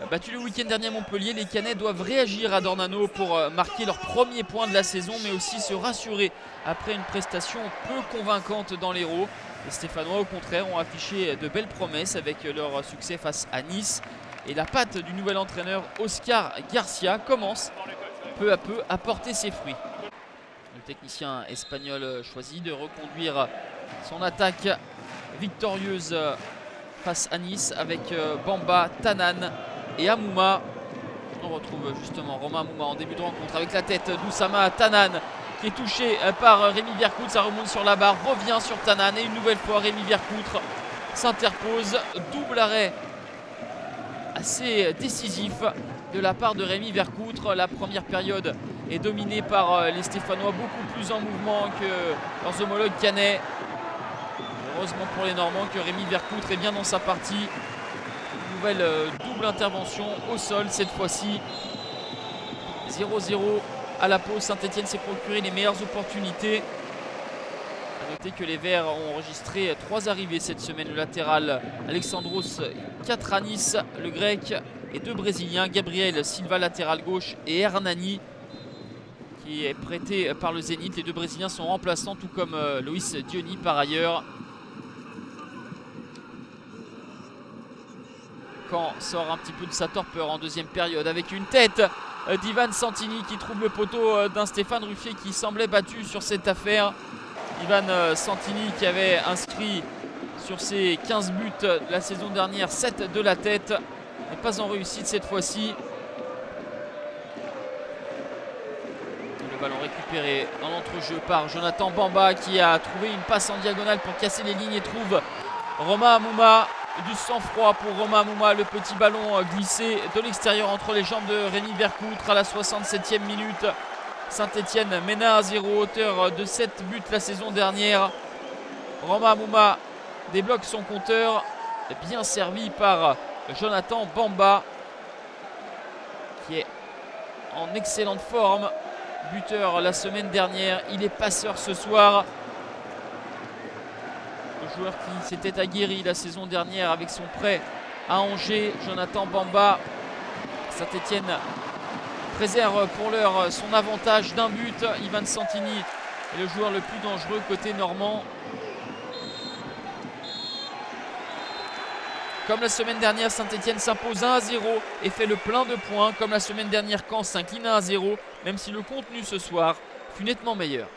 battu le week-end dernier à Montpellier, les Cannais doivent réagir à Dornano pour marquer leur premier point de la saison, mais aussi se rassurer après une prestation peu convaincante dans l'Hérault. Les Stéphanois, au contraire, ont affiché de belles promesses avec leur succès face à Nice. Et la patte du nouvel entraîneur Oscar Garcia commence peu à peu à porter ses fruits. Le technicien espagnol choisit de reconduire son attaque victorieuse face à Nice avec Bamba, Tanan et Amouma. On retrouve justement Romain Amouma en début de rencontre avec la tête d'Oussama Tanan qui est touché par Rémi Vercoutre. Ça remonte sur la barre, revient sur Tanan et une nouvelle fois Rémi Vercoutre s'interpose. Double arrêt assez décisif de la part de Rémi Vercoutre. La première période est dominée par les Stéphanois, beaucoup plus en mouvement que leurs homologues cannais. Heureusement pour les Normands que Rémi Vercoutre est bien dans sa partie. Une nouvelle double intervention au sol cette fois-ci. 0-0 à la pause. Saint-Etienne s'est procuré les meilleures opportunités. A noter que les Verts ont enregistré 3 arrivées cette semaine. Le latéral Alexandros Katranis, le grec, et 2 Brésiliens, Gabriel Silva, latéral gauche, et Hernani, qui est prêté par le Zénith. Les 2 Brésiliens sont remplaçants, tout comme Loïs Diony par ailleurs. Caen sort un petit peu de sa torpeur en deuxième période avec une tête d'Ivan Santini qui trouve le poteau d'un Stéphane Ruffier qui semblait battu sur cette affaire. Ivan Santini qui avait inscrit sur ses 15 buts de la saison dernière 7 de la tête, n'est pas en réussite cette fois-ci. Le ballon récupéré dans l'entrejeu par Jonathan Bamba qui a trouvé une passe en diagonale pour casser les lignes et trouve Romain Amouma. Du sang-froid pour Romain Amouma, le petit ballon glissé de l'extérieur entre les jambes de Rémi Vercoutre à la 67e minute. Saint-Etienne mène à 0, auteur de 7 buts la saison dernière. Romain Amouma débloque son compteur, bien servi par Jonathan Bamba qui est en excellente forme. Buteur la semaine dernière, il est passeur ce soir. Le joueur qui s'était aguerri la saison dernière avec son prêt à Angers, Jonathan Bamba. Saint-Etienne préserve pour l'heure son avantage d'un but. Ivan Santini est le joueur le plus dangereux côté normand. Comme la semaine dernière, Saint-Etienne s'impose 1-0 et fait le plein de points. Comme la semaine dernière, Caen s'incline 1-0, même si le contenu ce soir fut nettement meilleur.